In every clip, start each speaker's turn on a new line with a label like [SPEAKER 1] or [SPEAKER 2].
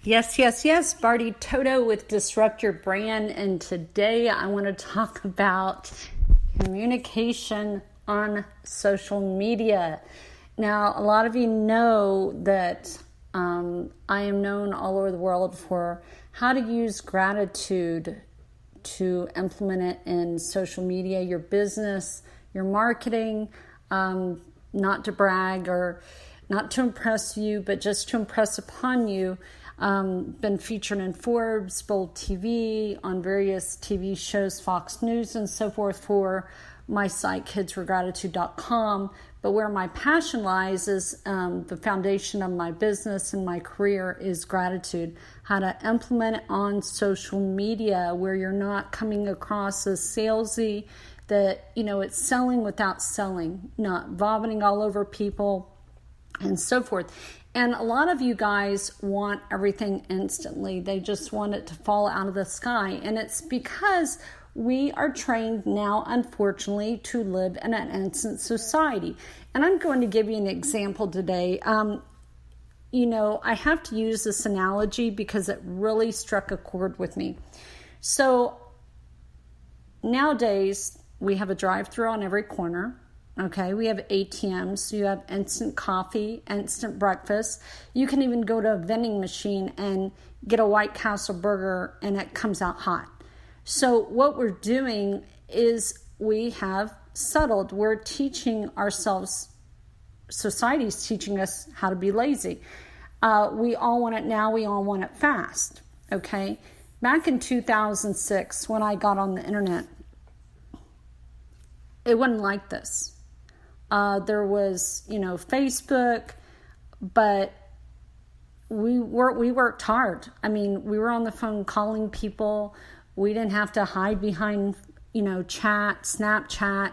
[SPEAKER 1] Yes, yes, yes. Barty Toto with Disrupt Your Brand. And today I want to talk about communication on social media. Now, a lot of you know that I am known all over the world for how to use gratitude to implement it in social media, your business, your marketing, not to brag or not to impress you, but just to impress upon you. Been featured in Forbes, Bold TV, on various TV shows, Fox News, and so forth for my site, kidsforgratitude.com. But where my passion lies is the foundation of my business and my career is gratitude. How to implement it on social media where you're not coming across as salesy, that, it's selling without selling, not vomiting all over people, and so forth. And a lot of you guys want everything instantly. They just want it to fall out of the sky. And it's because we are trained now, unfortunately, to live in an instant society. And I'm going to give you an example today. I have to use this analogy because it really struck a chord with me. So nowadays, we have a drive-thru on every corner. Okay, we have ATMs, you have instant coffee, instant breakfast. You can even go to a vending machine and get a White Castle burger and it comes out hot. So what we're doing is we have settled. We're teaching ourselves, society's teaching us how to be lazy. We all want it now, we all want it fast, okay? Back in 2006, when I got on the internet, it wasn't like this. There was, Facebook, but we worked hard. I mean, we were on the phone calling people. We didn't have to hide behind, chat, Snapchat,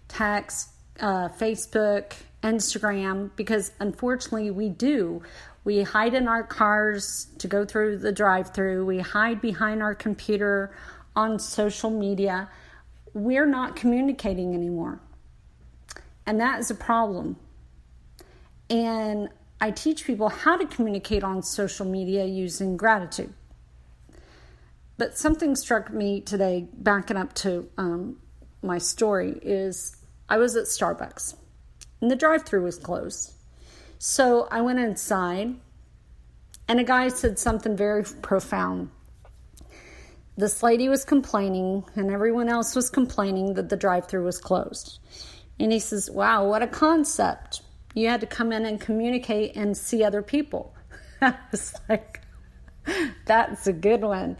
[SPEAKER 1] text, Facebook, Instagram, because unfortunately we do. We hide in our cars to go through the drive-thru. We hide behind our computer on social media. We're not communicating anymore. And that is a problem. And I teach people how to communicate on social media using gratitude. But something struck me today, backing up to my story, is I was at Starbucks and the drive-thru was closed. So I went inside and a guy said something very profound. This lady was complaining and everyone else was complaining that the drive-thru was closed. And he says, wow, what a concept. You had to come in and communicate and see other people. I was like, that's a good one.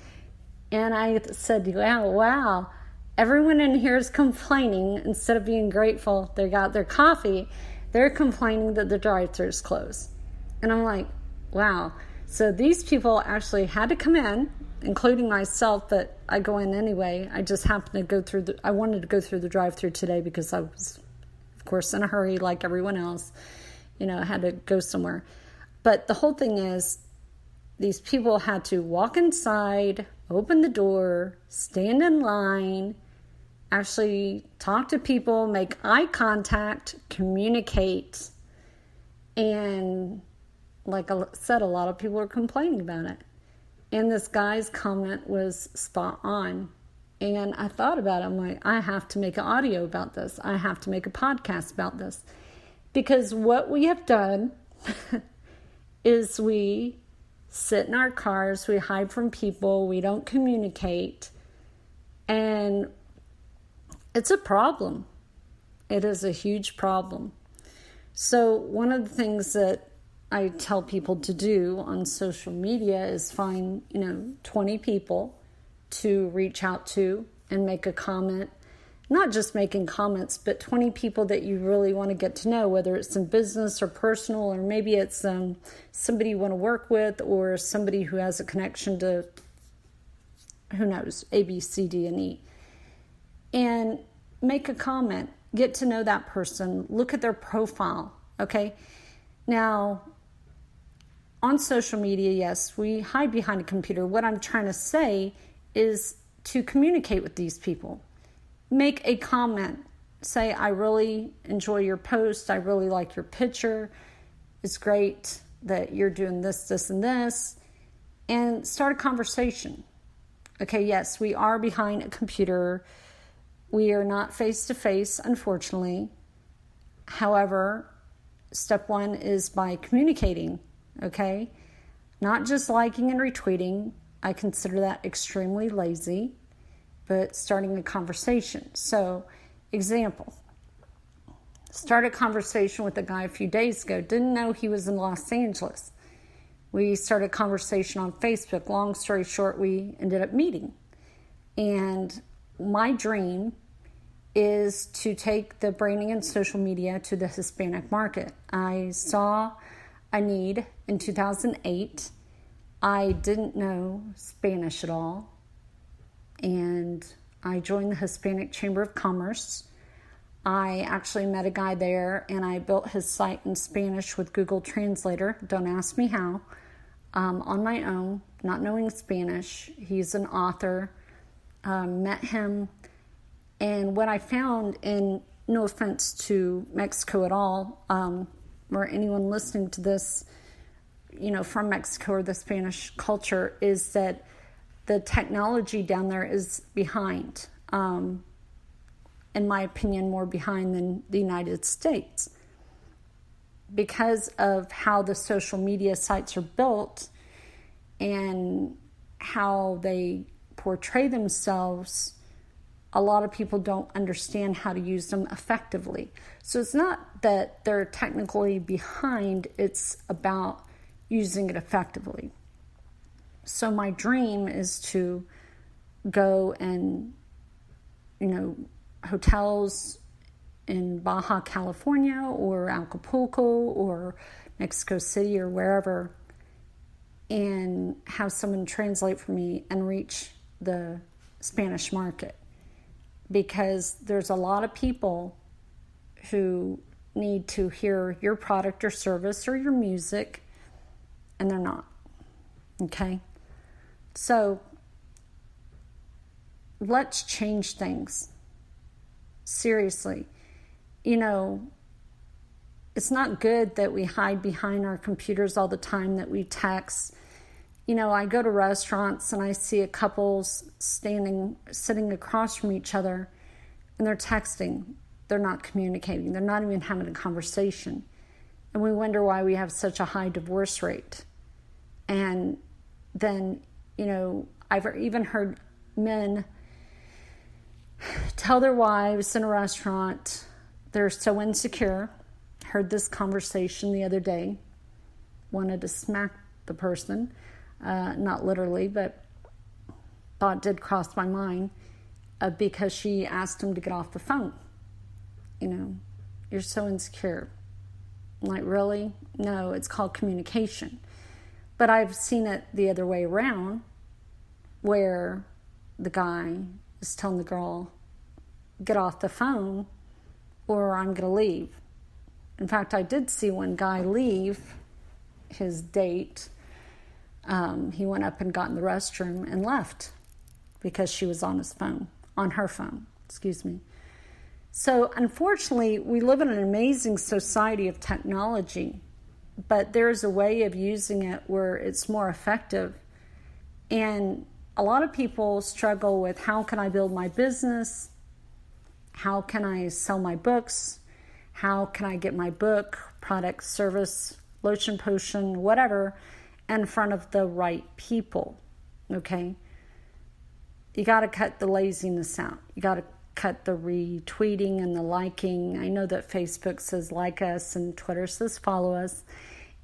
[SPEAKER 1] And I said, wow. Everyone in here is complaining. Instead of being grateful they got their coffee, they're complaining that the drive-thru is closed. And I'm like, wow. So these people actually had to come in, including myself, but I go in anyway. I just happened to I wanted to go through the drive-thru today because I was, of course, in a hurry like everyone else. I had to go somewhere. But the whole thing is, these people had to walk inside, open the door, stand in line, actually talk to people, make eye contact, communicate. And like I said, a lot of people are complaining about it. And this guy's comment was spot on. And I thought about it. I'm like, I have to make an audio about this. I have to make a podcast about this. Because what we have done is we sit in our cars, we hide from people, we don't communicate. And it's a problem. It is a huge problem. So one of the things that I tell people to do on social media is find, 20 people to reach out to and make a comment. Not just making comments, but 20 people that you really want to get to know, whether it's in business or personal, or maybe it's somebody you want to work with, or somebody who has a connection to, who knows, A, B, C, D, and E. And make a comment. Get to know that person. Look at their profile, okay? Now, on social media, yes, we hide behind a computer. What I'm trying to say is to communicate with these people. Make a comment. Say, I really enjoy your post. I really like your picture. It's great that you're doing this, this, and this. and start a conversation. Okay, yes, we are behind a computer. We are not face to face, unfortunately. However, step one is by communicating, okay? Not just liking and retweeting. I consider that extremely lazy, but starting a conversation. So, example, started a conversation with a guy a few days ago. Didn't know he was in Los Angeles. We started a conversation on Facebook. Long story short, we ended up meeting. And my dream is to take the branding and social media to the Hispanic market. I saw a need in 2008. I didn't know Spanish at all. And I joined the Hispanic Chamber of Commerce. I actually met a guy there, and I built his site in Spanish with Google Translator. Don't ask me how. On my own, not knowing Spanish. He's an author. Met him. And what I found, and no offense to Mexico at all, or anyone listening to this, from Mexico or the Spanish culture, is that the technology down there is behind. In my opinion, more behind than the United States. Because of how the social media sites are built and how they portray themselves, a lot of people don't understand how to use them effectively. So it's not that they're technically behind, it's about using it effectively. So my dream is to go and, hotels in Baja California or Acapulco or Mexico City or wherever, and have someone translate for me and reach the Spanish market. Because there's a lot of people who need to hear your product or service or your music, and they're not. Okay? So let's change things. Seriously. It's not good that we hide behind our computers all the time, that we text. I go to restaurants and I see a couple sitting across from each other, and they're texting. They're not communicating. They're not even having a conversation. And we wonder why we have such a high divorce rate. And then, I've even heard men tell their wives in a restaurant they're so insecure. Heard this conversation the other day. Wanted to smack the person. Not literally, but thought did cross my mind because she asked him to get off the phone. You're so insecure. I'm like, really? No, it's called communication. But I've seen it the other way around, where the guy is telling the girl, get off the phone or I'm going to leave. In fact, I did see one guy leave his date. He went up and got in the restroom and left because she was on her phone. So unfortunately, we live in an amazing society of technology, but there's a way of using it where it's more effective. And a lot of people struggle with, how can I build my business? How can I sell my books? How can I get my book, product, service, lotion, potion, whatever, in front of the right people? Okay? You got to cut the laziness out. You got to cut the retweeting and the liking. I know that Facebook says like us and Twitter says follow us.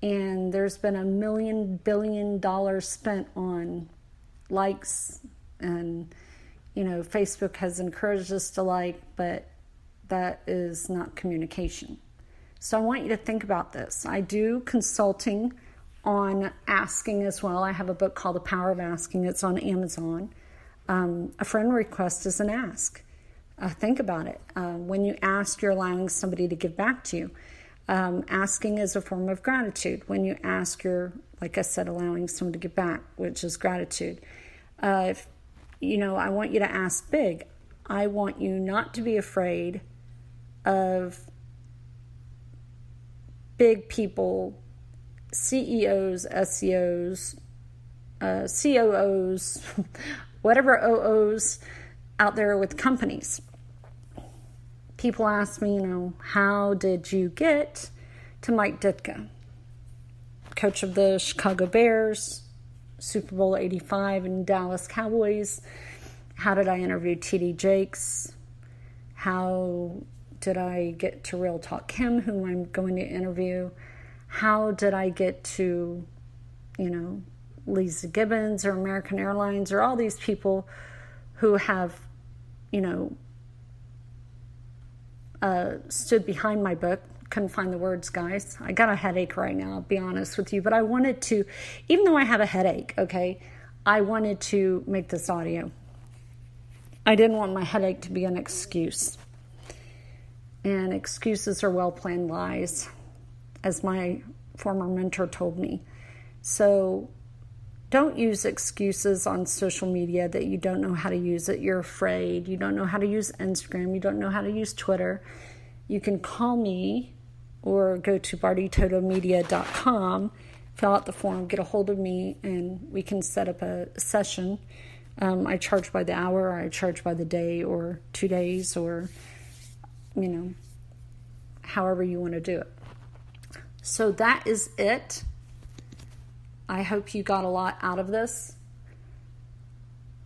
[SPEAKER 1] And there's been $1 million billion spent on likes, and Facebook has encouraged us to like, but that is not communication. So I want you to think about this. I do consulting on asking as well. I have a book called The Power of Asking. It's on Amazon. A friend request is an ask. Think about it. When you ask, you're allowing somebody to give back to you. Asking is a form of gratitude. When you ask, you're, like I said, allowing someone to give back, which is gratitude. I want you to ask big. I want you not to be afraid of big people, CEOs, SEOs, COOs, whatever OOs out there with companies. People ask me, how did you get to Mike Ditka, coach of the Chicago Bears, Super Bowl 85 and Dallas Cowboys? How did I interview T.D. Jakes? How did I get to Real Talk Kim, whom I'm going to interview? How did I get to, Lisa Gibbons or American Airlines or all these people who have, stood behind my book? Couldn't find the words, guys. I got a headache right now, I'll be honest with you. But I wanted to, even though I have a headache, okay, I wanted to make this audio. I didn't want my headache to be an excuse. And excuses are well-planned lies, as my former mentor told me. So don't use excuses on social media that you don't know how to use it. You're afraid. You don't know how to use Instagram. You don't know how to use Twitter. You can call me or go to bartytotomedia.com, fill out the form, get a hold of me, and we can set up a session. I charge by the hour, or I charge by the day, or 2 days, or, however you want to do it. So that is it. I hope you got a lot out of this.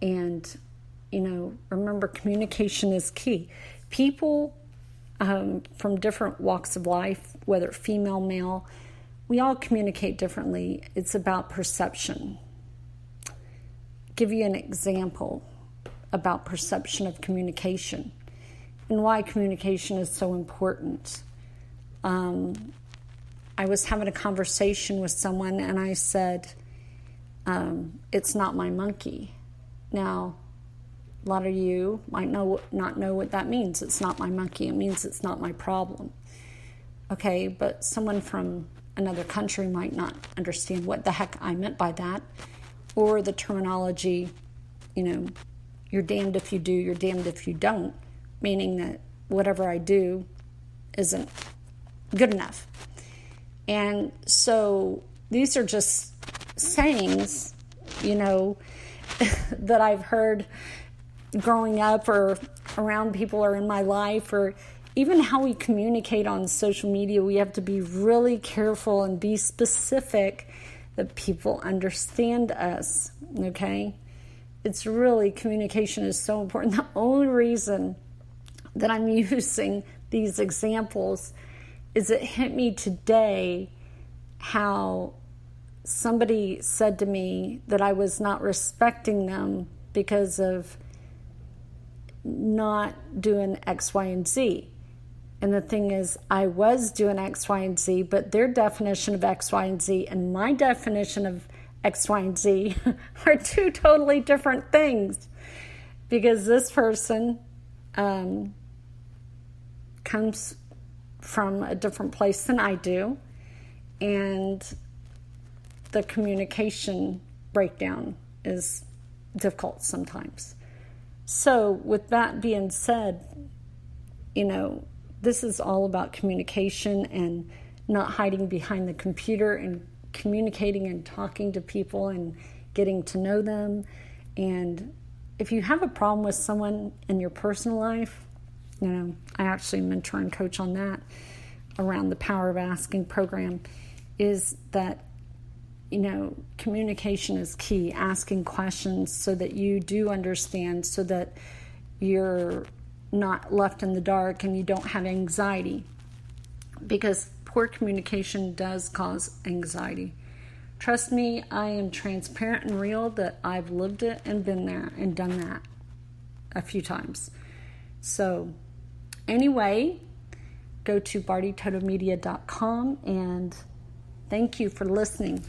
[SPEAKER 1] And, remember, communication is key. People from different walks of life, whether female, male, we all communicate differently. It's about perception. Give you an example about perception of communication and why communication is so important. I was having a conversation with someone and I said, it's not my monkey. Now, a lot of you might not know what that means. It's not my monkey. It means it's not my problem. Okay, but someone from another country might not understand what the heck I meant by that. Or the terminology, you're damned if you do, you're damned if you don't, meaning that whatever I do isn't good enough. And so these are just sayings, that I've heard growing up or around people or in my life, or even how we communicate on social media. We have to be really careful and be specific that people understand us, okay? It's really, communication is so important. The only reason that I'm using these examples is it hit me today how somebody said to me that I was not respecting them because of not doing X, Y, and Z. And the thing is, I was doing X, Y, and Z, but their definition of X, Y, and Z and my definition of X, Y, and Z are two totally different things. Because this person comes from a different place than I do, and the communication breakdown is difficult sometimes. So with that being said, this is all about communication and not hiding behind the computer and communicating and talking to people and getting to know them. And if you have a problem with someone in your personal life, I actually mentor and coach on that around the Power of Asking program, is that, communication is key. Asking questions so that you do understand, so that you're not left in the dark and you don't have anxiety, because poor communication does cause anxiety. Trust me, I am transparent and real that I've lived it and been there and done that a few times. So anyway, go to bartytotomedia.com and thank you for listening.